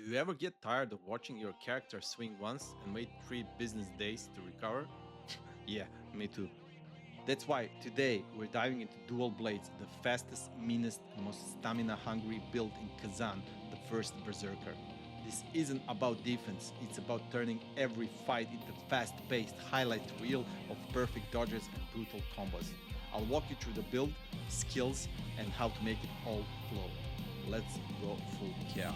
Do you ever get tired of watching your character swing once and wait 3 business days to recover? Yeah, me too. That's why today we're diving into Dual Blades, the fastest, meanest, and most stamina-hungry build in Kazan, the first Berserker. This isn't about defense, it's about turning every fight into fast-paced highlight reel of perfect dodges and brutal combos. I'll walk you through the build, skills, and how to make it all flow. Let's go full chaos.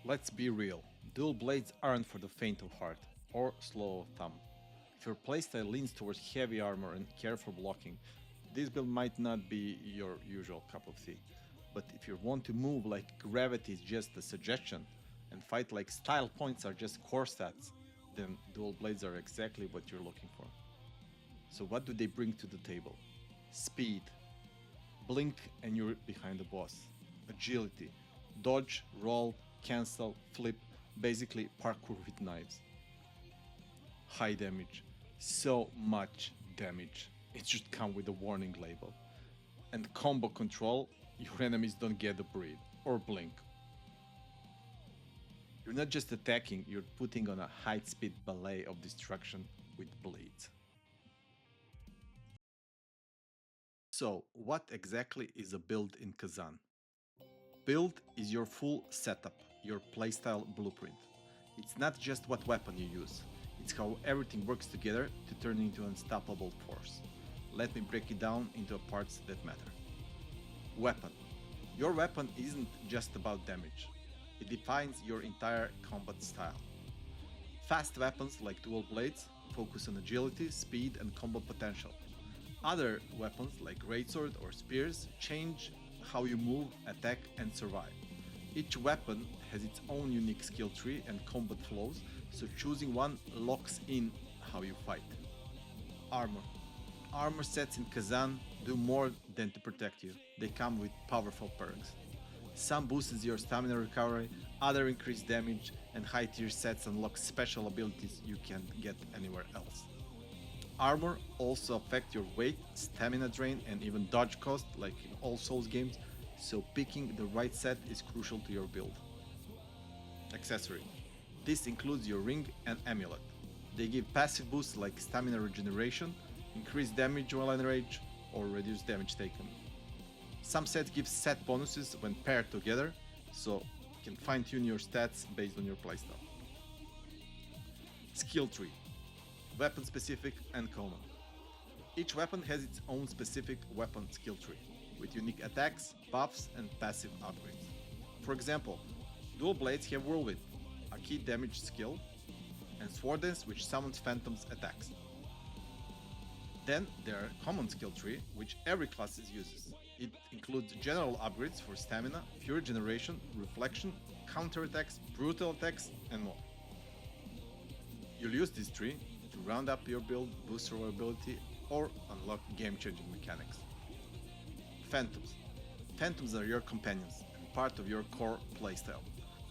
Let's be real, dual blades aren't for the faint of heart or slow of thumb. If your playstyle leans towards heavy armor and careful blocking, this build might not be your usual cup of tea. But if you want to move like gravity is just a suggestion, and fight like style points are just core stats, then dual blades are exactly what you're looking for. So what do they bring to the table? Speed. Blink and you're behind the boss. Agility. Dodge, roll, cancel, flip, basically parkour with knives. High damage. So much damage. It should come with a warning label. And combo control, your enemies don't get to breathe or blink. You're not just attacking, you're putting on a high-speed ballet of destruction with blades. So, what exactly is a build in Kazan? Build is your full setup, your playstyle blueprint. It's not just what weapon you use, it's how everything works together to turn into an unstoppable force. Let me break it down into parts that matter. Weapon. Your weapon isn't just about damage. It defines your entire combat style. Fast weapons like dual blades focus on agility, speed, and combo potential. Other weapons like greatsword or spears change how you move, attack, and survive. Each weapon has its own unique skill tree and combat flows, so choosing one locks in how you fight. Armor. Armor sets in Kazan do more than to protect you, they come with powerful perks. Some boosts your stamina recovery, other increase damage, and high tier sets unlock special abilities you can't get anywhere else. Armor also affects your weight, stamina drain, and even dodge cost like in all Souls games, so picking the right set is crucial to your build. Accessory. This includes your ring and amulet. They give passive boosts like stamina regeneration, increase damage while in rage, or reduce damage taken. Some sets give set bonuses when paired together, so you can fine-tune your stats based on your playstyle. Skill tree. Weapon specific and common. Each weapon has its own specific weapon skill tree, with unique attacks, buffs, and passive upgrades. For example, dual blades have whirlwind, a key damage skill, and sword dance which summons phantoms attacks. Then there are common skill tree, which every class uses. It includes general upgrades for stamina, fury generation, reflection, counterattacks, brutal attacks, and more. You'll use this tree to round up your build, boost survivability, or unlock game-changing mechanics. Phantoms. Phantoms are your companions and part of your core playstyle.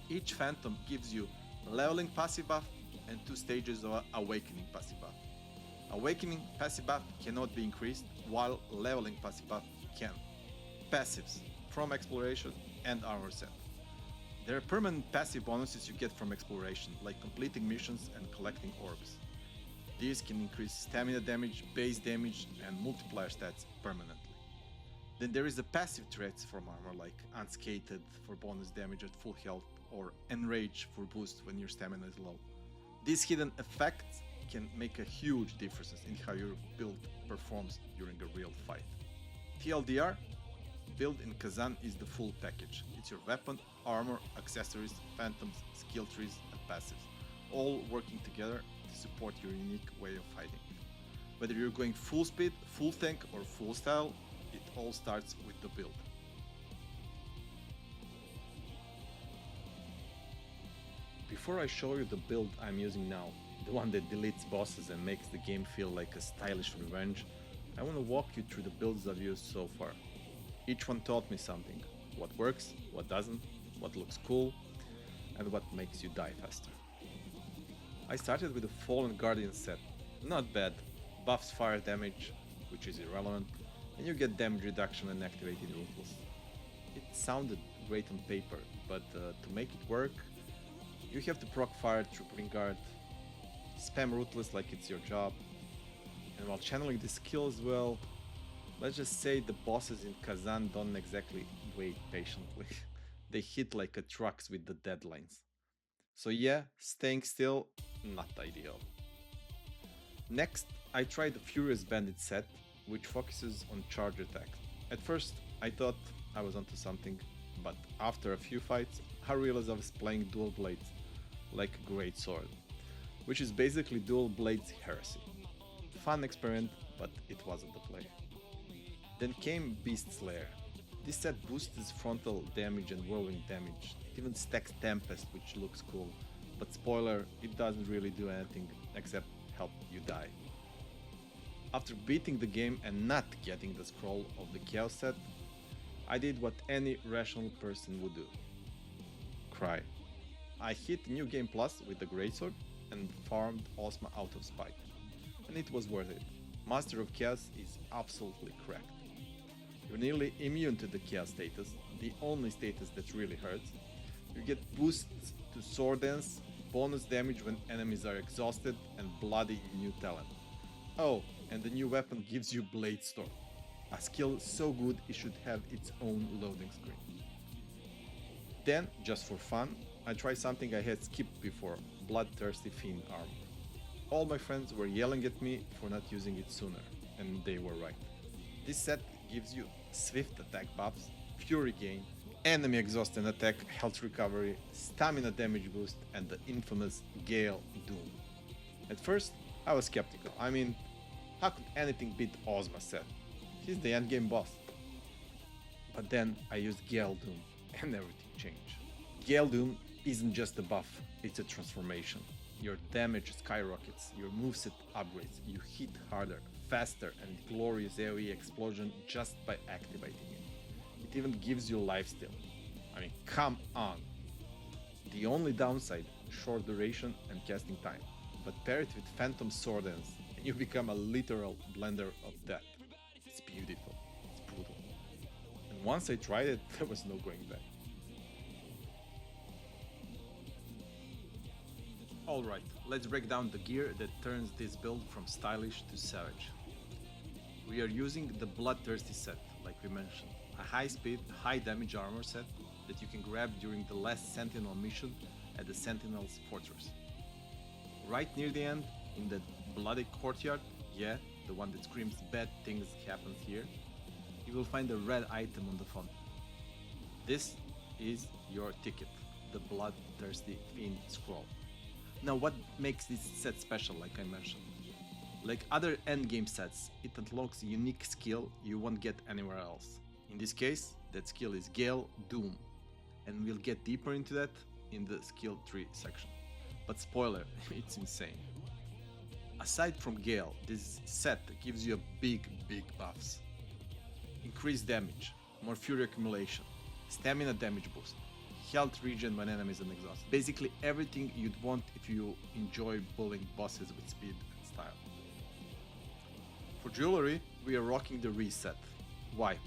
Each phantom gives you leveling passive buff and 2 stages of awakening passive buff. Awakening passive buff cannot be increased, while leveling passive buff can. Passives from exploration and armor set. There are permanent passive bonuses you get from exploration, like completing missions and collecting orbs. These can increase stamina damage, base damage, and multiplier stats permanently. Then there is the passive threats from armor, like Unscathed for bonus damage at full health, or Enrage for boost when your stamina is low. These hidden effects can make a huge difference in how your build performs during a real fight. TLDR, build in Kazan is the full package. It's your weapon, armor, accessories, phantoms, skill trees, and passives, all working together to support your unique way of fighting. Whether you're going full speed, full tank, or full style, it all starts with the build. Before I show you the build I'm using now, the one that deletes bosses and makes the game feel like a stylish revenge, I want to walk you through the builds I've used so far. Each one taught me something. What works, what doesn't, what looks cool, and what makes you die faster. I started with the Fallen Guardian set. Not bad. Buffs fire damage, which is irrelevant, and you get damage reduction and activated Ruthless. It sounded great on paper, but to make it work, you have to proc fire Trooping Guard, spam Ruthless like it's your job, and while channeling the skill as well, let's just say the bosses in Khazan don't exactly wait patiently. They hit like a trucks with the deadlines. So yeah, staying still, not ideal. Next, I tried the Furious Bandit set, which focuses on charge attacks. At first, I thought I was onto something, but after a few fights, I realized I was playing Dual Blades, like a great sword, which is basically Dual Blades Heresy. Fun experiment, but it wasn't the play. Then came Beast Slayer. This set boosts his frontal damage and whirlwind damage. It even stacks Tempest, which looks cool, but spoiler, it doesn't really do anything except help you die. After beating the game and not getting the scroll of the Chaos set, I did what any rational person would do. Cry. I hit New Game Plus with the Greatsword and farmed Ozma out of spite. And it was worth it. Master of Chaos is absolutely cracked. You're nearly immune to the Chaos status, the only status that really hurts. You get boosts to Sword Dance, bonus damage when enemies are exhausted, and bloody new talent. Oh, and the new weapon gives you Blade Storm, a skill so good it should have its own loading screen. Then, just for fun, I tried something I had skipped before, Bloodthirsty Fiend armor. All my friends were yelling at me for not using it sooner, and they were right. This set gives you swift attack buffs, fury gain, enemy exhaust and attack health recovery, stamina damage boost, and the infamous Gale Doom. At first, I was skeptical. I mean, how could anything beat OZMA'S set? He's the endgame boss. But then I used Gale Doom, and everything changed. Gale Doom isn't just a buff, it's a transformation. Your damage skyrockets, your moveset upgrades, you hit harder, faster, and glorious AoE explosion just by activating it. It even gives you lifesteal. I mean, come on! The only downside, short duration and casting time, but pair it with Phantom Sword Dance, and you become a literal blender of death. It's beautiful, it's brutal. And once I tried it, there was no going back. Alright, let's break down the gear that turns this build from stylish to savage. We are using the Bloodthirsty set, like we mentioned, a high speed, high damage armor set that you can grab during the last Sentinel mission at the Sentinel's Fortress. Right near the end, in the bloody courtyard, yeah, the one that screams bad things happen here, you will find a red item on the font. This is your ticket, the Bloodthirsty Fiend scroll. Now, what makes this set special, like I mentioned? Like other endgame sets, it unlocks a unique skill you won't get anywhere else. In this case, that skill is Gale Doom, and we'll get deeper into that in the skill tree section. But spoiler, it's insane. Aside from Gale, this set gives you a big buffs. Increased damage, more fury accumulation, stamina damage boost, health regen when enemies are exhausted. Basically everything you'd want if you enjoy bullying bosses with speed and style. For jewelry, we are rocking the reset. Why?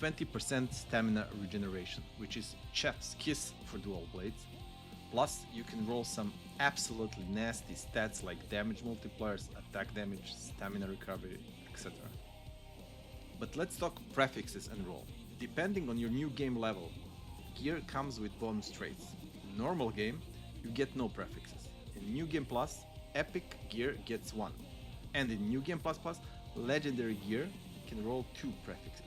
20% stamina regeneration, which is chef's kiss for dual blades. Plus, you can roll some absolutely nasty stats like damage multipliers, attack damage, stamina recovery, etc. But let's talk prefixes and roll. Depending on your new game level, gear comes with bonus traits. In normal game, you get no prefixes. In New Game Plus, epic gear gets 1. And in New Game Plus Plus, legendary gear can roll 2 prefixes.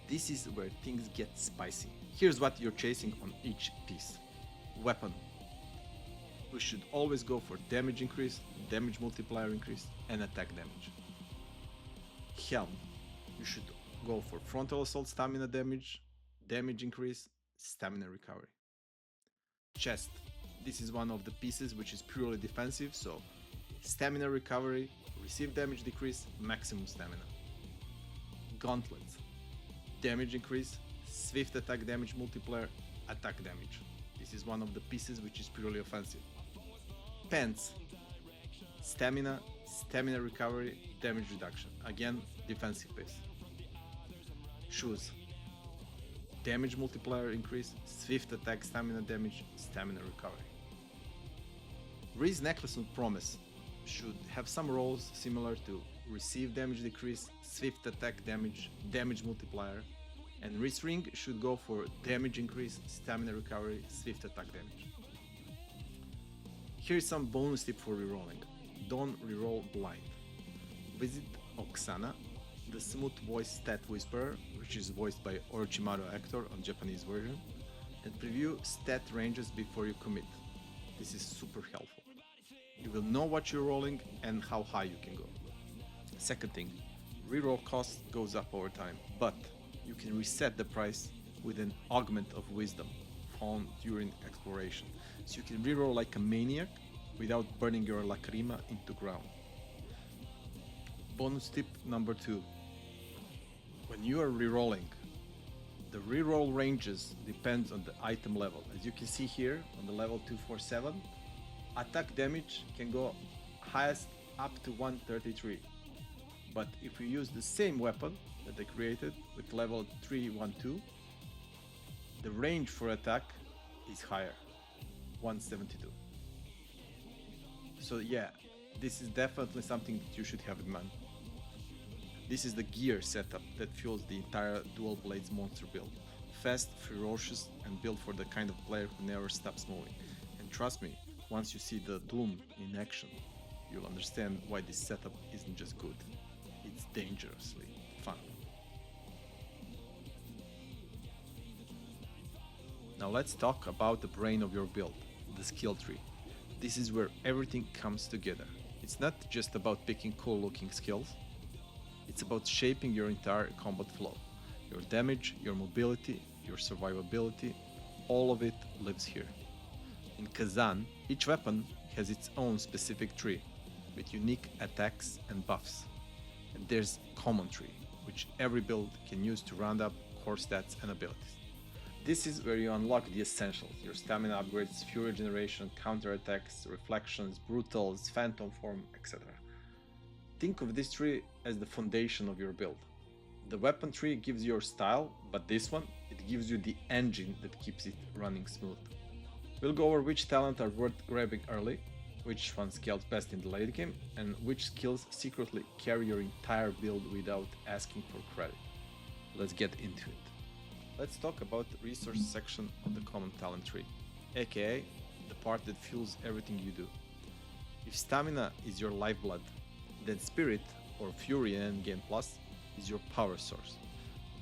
This is where things get spicy. Here's what you're chasing on each piece. Weapon. We should always go for damage increase, damage multiplier increase, and attack damage. Helm. You should go for frontal assault stamina damage, damage increase, stamina recovery. Chest. This is one of the pieces which is purely defensive, so stamina recovery, receive damage decrease, maximum stamina. Gauntlets. Damage increase, swift attack damage multiplier, attack damage. This is one of the pieces which is purely offensive. Pants, stamina, stamina recovery, damage reduction. Again, defensive base. Shoes, damage multiplier increase, swift attack, stamina damage, stamina recovery. Reese necklace on promise should have some roles similar to receive damage decrease, swift attack damage, damage multiplier, and Reese ring should go for damage increase, stamina recovery, swift attack damage. Here's some bonus tip for rerolling. Don't reroll blind. Visit Oksana, the smooth voice stat whisperer, which is voiced by Orochimaru actor on Japanese version, and preview stat ranges before you commit. This is super helpful. You will know what you're rolling and how high you can go. Second thing, reroll cost goes up over time, but you can reset the price with an augment of wisdom found during exploration. So you can reroll like a maniac without burning your lacrima into ground. Bonus tip number 2. When you are rerolling, the reroll ranges depends on the item level. As you can see here on the level 247, attack damage can go highest up to 133. But if you use the same weapon that they created with level 312, the range for attack is higher, 172. So yeah, this is definitely something that you should have in mind. This is the gear setup that fuels the entire Dual Blades monster build. Fast, ferocious, and built for the kind of player who never stops moving. And trust me, once you see the Doom in action, you'll understand why this setup isn't just good, it's dangerously fun. Now let's talk about the brain of your build, the skill tree. This is where everything comes together. It's not just about picking cool looking skills, it's about shaping your entire combat flow. Your damage, your mobility, your survivability, all of it lives here. In Khazan, each weapon has its own specific tree, with unique attacks and buffs. And there's common tree, which every build can use to round up core stats and abilities. This is where you unlock the essentials, your stamina upgrades, fury generation, counterattacks, reflections, brutals, phantom form, etc. Think of this tree as the foundation of your build. The weapon tree gives your style, but this one, it gives you the engine that keeps it running smooth. We'll go over which talents are worth grabbing early, which one scales best in the late game, and which skills secretly carry your entire build without asking for credit. Let's get into it. Let's talk about the resource section of the common talent tree, aka the part that fuels everything you do. If stamina is your lifeblood, then spirit or fury in Endgame Plus is your power source.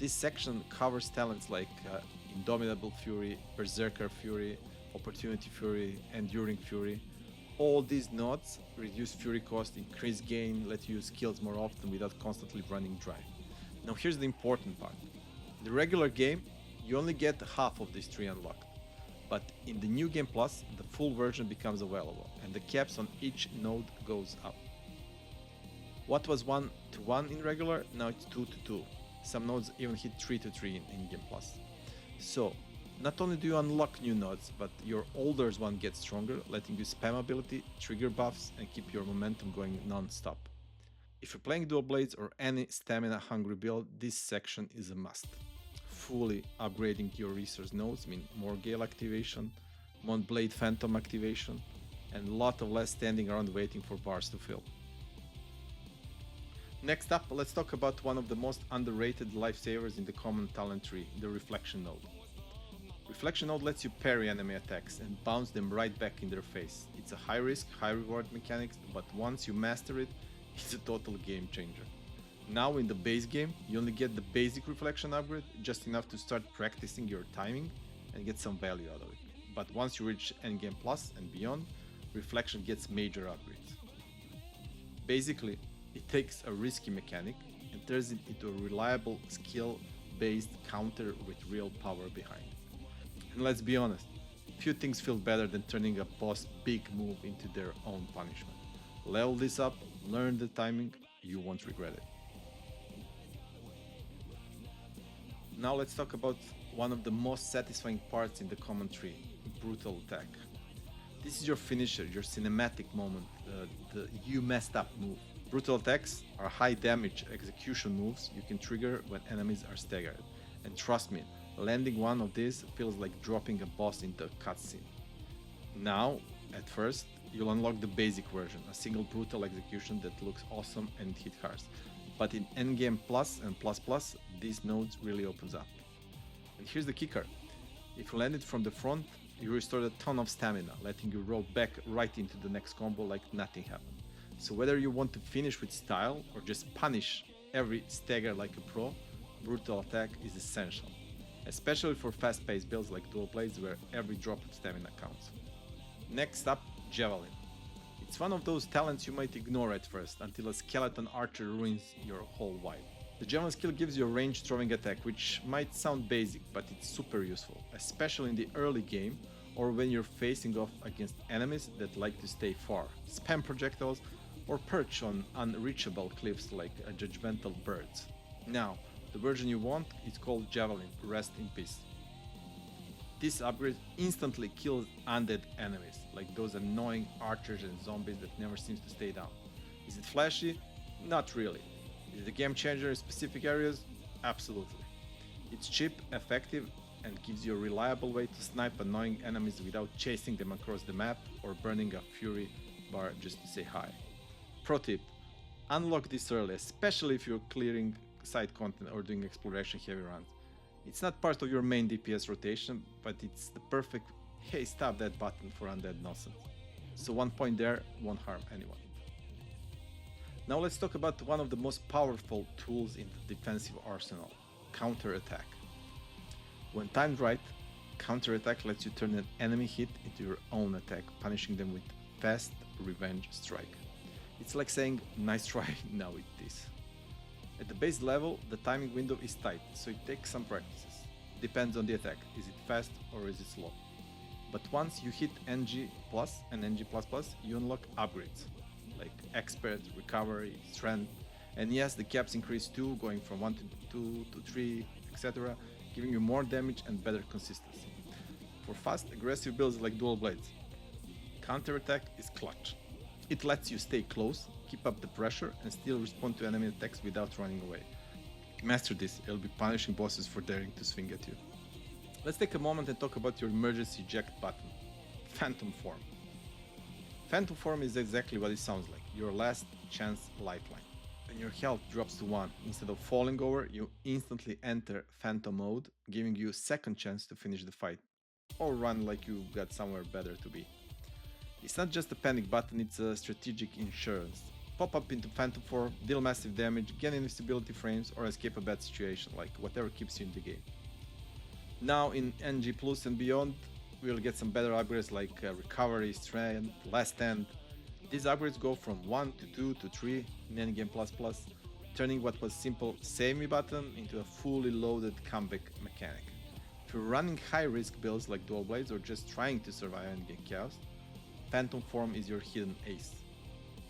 This section covers talents like Indomitable Fury, Berserker Fury, Opportunity Fury, Enduring Fury. All these nodes reduce fury cost, increase gain, let you use skills more often without constantly running dry. Now here's the important part. In the regular game, you only get half of this tree unlocked, but in the New Game Plus, the full version becomes available, and the caps on each node goes up. What was 1 to 1 in regular, now it's 2 to 2. Some nodes even hit 3 to 3 in Game Plus. So, not only do you unlock new nodes, but your older one gets stronger, letting you spam ability, trigger buffs, and keep your momentum going non-stop. If you're playing Dual Blades or any stamina-hungry build, this section is a must. Fully upgrading your resource nodes mean more Gale activation, more Blade Phantom activation, and a lot of less standing around waiting for bars to fill. Next up, let's talk about one of the most underrated lifesavers in the common talent tree, the Reflection node. Reflection node lets you parry enemy attacks and bounce them right back in their face. It's a high risk, high reward mechanics, but once you master it, it's a total game changer. Now in the base game, you only get the basic reflection upgrade, just enough to start practicing your timing and get some value out of it. But once you reach Endgame Plus and beyond, reflection gets major upgrades. Basically, it takes a risky mechanic and turns it into a reliable skill-based counter with real power behind. And let's be honest, few things feel better than turning a boss' big move into their own punishment. Level this up, learn the timing, you won't regret it. Now let's talk about one of the most satisfying parts in the common tree, brutal attack. This is your finisher, your cinematic moment, the you messed up move. Brutal attacks are high damage execution moves you can trigger when enemies are staggered. And trust me, landing one of these feels like dropping a boss into a cutscene. Now, at first, you'll unlock the basic version, a single brutal execution that looks awesome and hit hard. But in Endgame Plus and Plus Plus, these nodes really opens up. And here's the kicker. If you land it from the front, you restore a ton of stamina, letting you roll back right into the next combo like nothing happened. So whether you want to finish with style or just punish every stagger like a pro, brutal attack is essential. Especially for fast-paced builds like Dual Blades where every drop of stamina counts. Next up, Javelin. It's one of those talents you might ignore at first until a skeleton archer ruins your whole vibe. The Javelin skill gives you a ranged throwing attack, which might sound basic, but it's super useful, especially in the early game or when you're facing off against enemies that like to stay far, spam projectiles, or perch on unreachable cliffs like judgmental birds. Now, the version you want is called Javelin, Rest in Peace. This upgrade instantly kills undead enemies, like those annoying archers and zombies that never seems to stay down. Is it flashy? Not really. Is it a game changer in specific areas? Absolutely. It's cheap, effective, and gives you a reliable way to snipe annoying enemies without chasing them across the map or burning a fury bar just to say hi. Pro tip, unlock this early, especially if you're clearing side content or doing exploration heavy runs. It's not part of your main DPS rotation, but it's the perfect hey stop that button for undead nonsense. So 1 point there won't harm anyone. Now let's talk about one of the most powerful tools in the defensive arsenal, counter-attack. When timed right, counter-attack lets you turn an enemy hit into your own attack, punishing them with fast revenge strike. It's like saying nice try, now eat this. At the base level, the timing window is tight, so it takes some practices. Depends on the attack, is it fast or is it slow? But once you hit NG Plus and NG++, you unlock upgrades, like Expert, Recovery, Strength, and yes, the caps increase too, going from 1 to 2 to 3, etc., giving you more damage and better consistency. For fast, aggressive builds like Dual Blades, counter-attack is clutch. It lets you stay close, keep up the pressure, and still respond to enemy attacks without running away. Master this, it'll be punishing bosses for daring to swing at you. Let's take a moment and talk about your emergency eject button, Phantom Form. Phantom Form is exactly what it sounds like, your last chance lifeline. When your health drops to 1, instead of falling over, you instantly enter Phantom mode, giving you a second chance to finish the fight, or run like you got somewhere better to be. It's not just a panic button, it's a strategic insurance. Pop up into Phantom Form, deal massive damage, gain invisibility frames, or escape a bad situation, like whatever keeps you in the game. Now in NG Plus and beyond, we'll get some better upgrades like Recovery, Strength, Last Stand. These upgrades go from 1 to 2 to 3 in Endgame Plus Plus, turning what was simple save me button into a fully loaded comeback mechanic. If you're running high risk builds like Dual Blades or just trying to survive Endgame Chaos, Phantom Form is your hidden ace.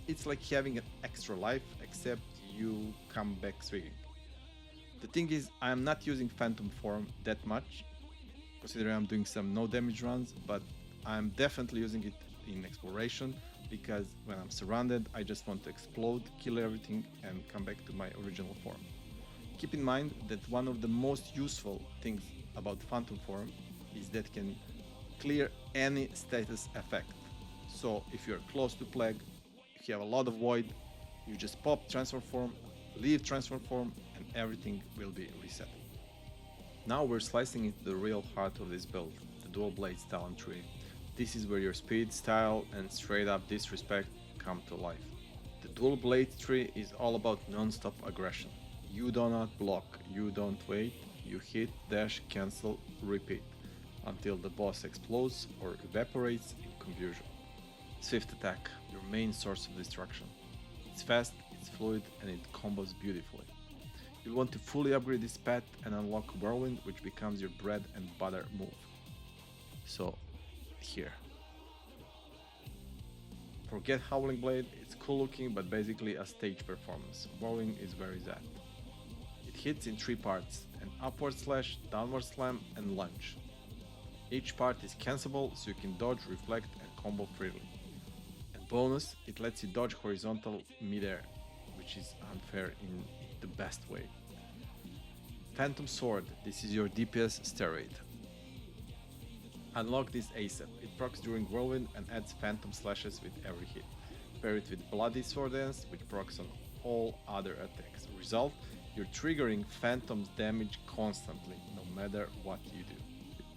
It's like having an extra life, except you come back swinging. The thing is, I am not using Phantom Form that much, considering I'm doing some no damage runs, but I'm definitely using it in exploration, because when I'm surrounded, I just want to explode, kill everything, and come back to my original form. Keep in mind that one of the most useful things about Phantom Form is that it can clear any status effect. So if you're close to Plague, if you have a lot of Void, you just pop Transform Form, leave Transform Form, and everything will be reset. Now we're slicing into the real heart of this build, the Dual Blades talent tree. This is where your speed, style, and straight up disrespect come to life. The Dual Blades tree is all about non-stop aggression. You do not block, you don't wait, you hit, dash, cancel, repeat, until the boss explodes or evaporates in confusion. Swift attack, your main source of destruction. It's fast, it's fluid, and it combos beautifully. You'll want to fully upgrade this pet and unlock Whirlwind, which becomes your bread and butter move. So, here. Forget Howling Blade, it's cool looking but basically a stage performance. Whirlwind is where it's at. It hits in 3 parts, an upward slash, downward slam, and lunge. Each part is cancelable, so you can dodge, reflect, and combo freely. And bonus, it lets you dodge horizontal midair, which is unfair in the best way. Phantom Sword, this is your DPS steroid. Unlock this ASAP, it procs during Whirlwind and adds phantom slashes with every hit. Pair it with Bloody Sword Dance, which procs on all other attacks. Result, you're triggering phantom's damage constantly, no matter what you do.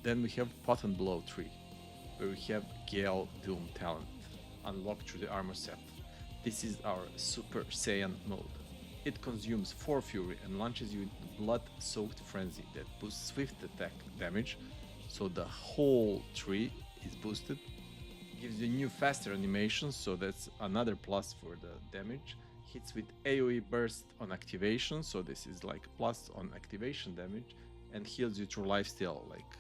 Then we have Potent Blow 3, where we have Gale Doom talent, unlocked through the armor set. This is our Super Saiyan mode. It consumes 4 Fury and launches you into Blood-Soaked Frenzy that boosts swift attack damage, so the whole tree is boosted. Gives you new faster animations, so that's another plus for the damage. Hits with AoE burst on activation, so this is like plus on activation damage, and heals you through lifesteal. Like,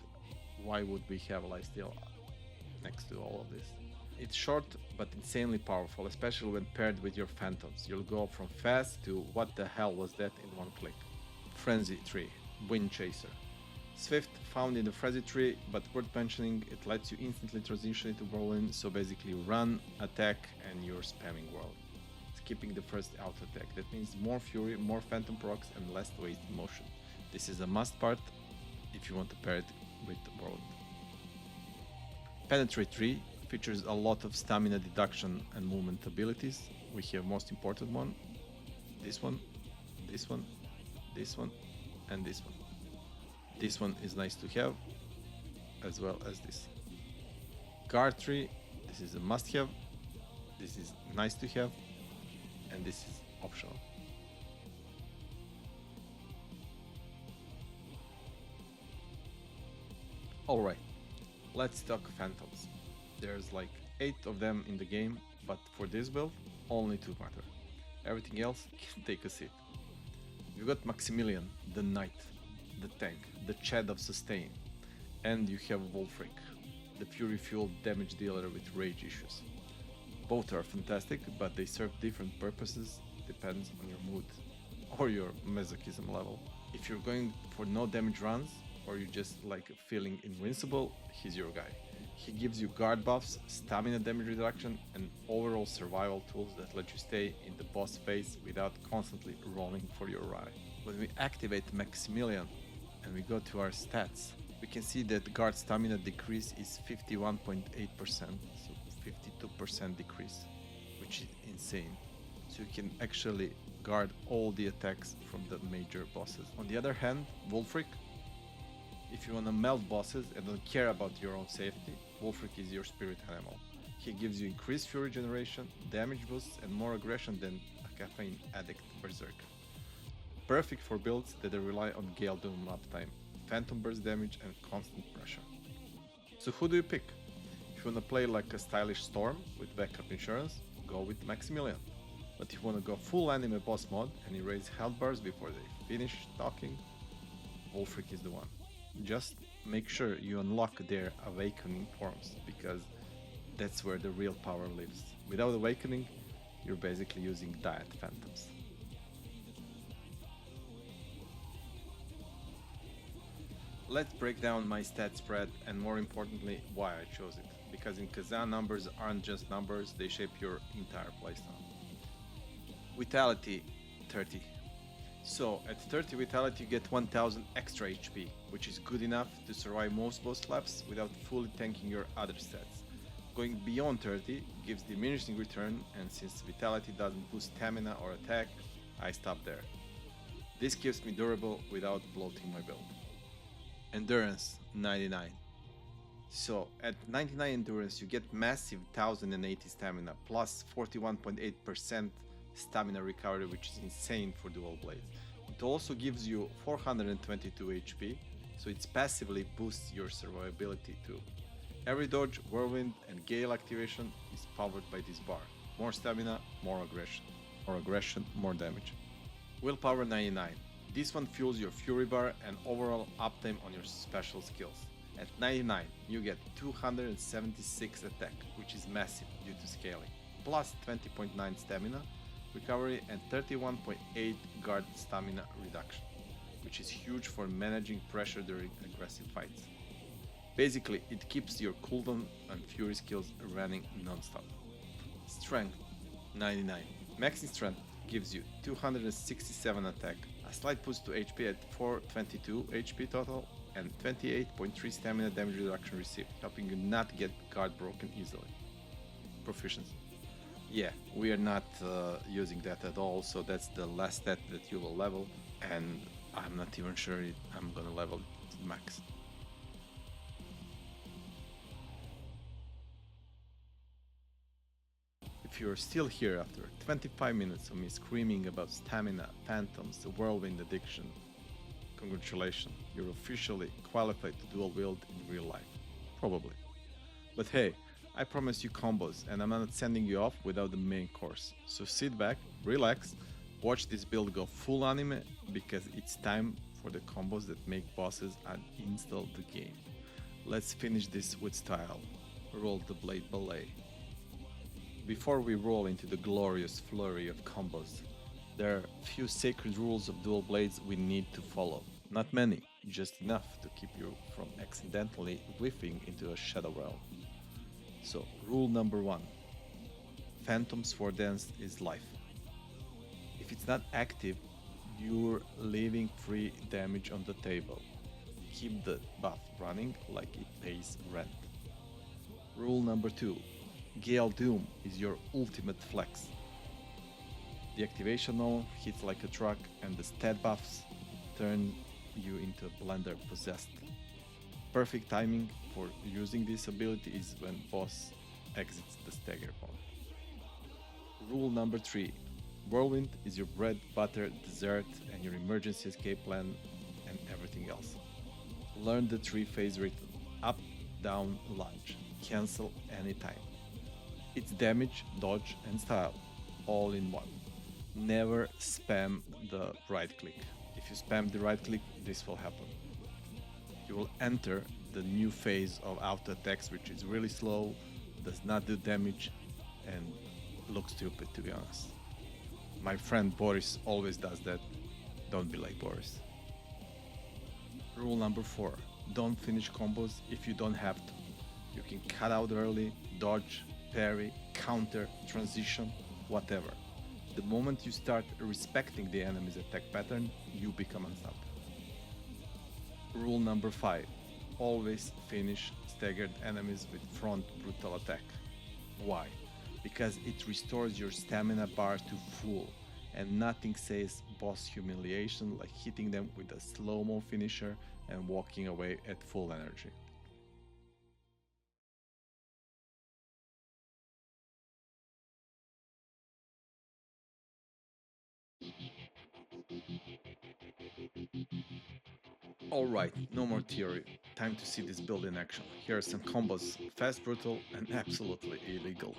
why would we have lifesteal next to all of this? It's short but insanely powerful, especially when paired with your phantoms. You'll go from fast to what the hell was that in one click. Frenzy tree, Wind Chaser. Swift, found in the Frenzy tree, but worth mentioning, it lets you instantly transition into Whirlwind, so basically run, attack, and you're spamming Whirlwind. Skipping the first auto attack. That means more Fury, more Phantom procs, and less wasted motion. This is a must part if you want to pair it with Whirlwind. Penetrate tree features a lot of stamina deduction and movement abilities. We have most important one, this one, this one, this one, and this one. This one is nice to have, as well as this. Guard tree, this is a must-have, this is nice to have, and this is optional. Alright, let's talk phantoms. There's like 8 of them in the game, but for this build, only 2 matter. Everything else can take a seat. You got Maximilian, the Knight, the tank, the Chad of Sustain, and you have Wolfric, the fury-fueled damage dealer with rage issues. Both are fantastic, but they serve different purposes, depends on your mood or your masochism level. If you're going for no damage runs, or you just like feeling invincible, he's your guy. He gives you guard buffs, stamina damage reduction, and overall survival tools that let you stay in the boss phase without constantly rolling for your ride. When we activate Maximilian and we go to our stats, we can see that guard stamina decrease is 51.8%, so 52% decrease, which is insane. So you can actually guard all the attacks from the major bosses. On the other hand, Wolfric, if you want to melt bosses and don't care about your own safety, Wolfric is your spirit animal. He gives you increased fury generation, damage boosts, and more aggression than a caffeine addict Berserker. Perfect for builds that rely on Gale Doom uptime, phantom burst damage, and constant pressure. So who do you pick? If you want to play like a stylish Storm with backup insurance, go with Maximilian. But if you want to go full anime boss mode and erase health bars before they finish talking, Wolfric is the one. Just make sure you unlock their awakening forms, because that's where the real power lives. Without awakening, you're basically using diet phantoms. Let's break down my stat spread, and more importantly, why I chose it. Because in Khazan, numbers aren't just numbers, they shape your entire playstyle. Vitality 30. So at 30 vitality you get 1000 extra HP, which is good enough to survive most boss slaps without fully tanking your other stats. Going beyond 30 gives diminishing return, and since vitality doesn't boost stamina or attack, I stop there. This keeps me durable without bloating my build. Endurance 99. So at 99 endurance you get massive 1080 stamina plus 41.8% stamina recovery, which is insane for dual blades. It also gives you 422 HP, so it passively boosts your survivability too. Every dodge, whirlwind, and gale activation is powered by this bar. More stamina, more aggression. More aggression, more damage. Willpower 99. This one fuels your fury bar and overall uptime on your special skills. At 99, you get 276 attack, which is massive due to scaling, plus 20.9 stamina recovery and 31.8 guard stamina reduction, which is huge for managing pressure during aggressive fights. Basically, it keeps your cooldown and fury skills running non-stop. Strength 99. Maxing strength gives you 267 attack, a slight boost to HP at 422 HP total, and 28.3 stamina damage reduction received, helping you not get guard broken easily. Proficiency. Yeah, we are not using that at all, so that's the last stat that you will level, and I'm not even sure I'm gonna level it to max. If you're still here after 25 minutes of me screaming about stamina, phantoms, the whirlwind addiction, congratulations, you're officially qualified to dual wield in real life. Probably. But hey, I promise you combos, and I'm not sending you off without the main course. So sit back, relax, watch this build go full anime, because it's time for the combos that make bosses uninstall the game. Let's finish this with style. Roll the blade ballet. Before we roll into the glorious flurry of combos, there are few sacred rules of dual blades we need to follow. Not many, just enough to keep you from accidentally whiffing into a shadow realm. So, rule number 1. Phantom Sword Dance is life. If it's not active, you're leaving free damage on the table. Keep the buff running like it pays rent. Rule number 2. Gale Doom is your ultimate flex. The activation knoll hits like a truck, and the stat buffs turn you into a blender possessed. Perfect timing for using this ability is when boss exits the stagger point. Rule number 3. Whirlwind is your bread, butter, dessert, and your emergency escape plan and everything else. Learn the 3-phase rhythm: up, down, lunge. Cancel anytime. It's damage, dodge, and style, all in one. Never spam the right click. If you spam the right click, this will happen. You will enter the new phase of auto attacks, which is really slow, does not do damage, and looks stupid, to be honest. My friend Boris always does that. Don't be like Boris. Rule number 4. Don't finish combos if you don't have to. You can cut out early, dodge, parry, counter, transition, whatever. The moment you start respecting the enemy's attack pattern, you become unstoppable. Rule number 5. Always finish staggered enemies with front brutal attack. Why? Because it restores your stamina bar to full, and nothing says boss humiliation like hitting them with a slow-mo finisher and walking away at full energy. Alright, no more theory. Time to see this build in action. Here are some combos: fast, brutal, and absolutely illegal.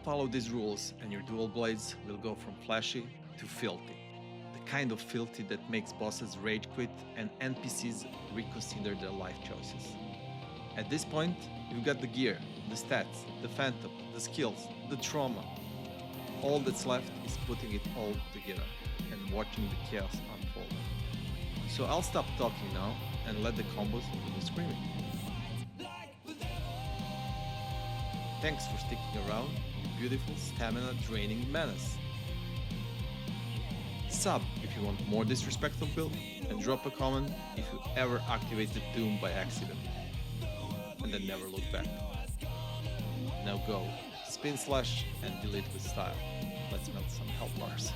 Follow these rules and your dual blades will go from flashy to filthy. The kind of filthy that makes bosses rage quit and NPCs reconsider their life choices. At this point, you've got the gear, the stats, the phantom, the skills, the trauma. All that's left is putting it all together and watching the chaos unfold. So I'll stop talking now and let the combos do the screaming. Thanks for sticking around, you beautiful stamina draining menace. Sub if you want more disrespectful build, and drop a comment if you ever activated Doom by accident. And then never look back. Now go, spin slash and delete with style. Let's melt some health bars.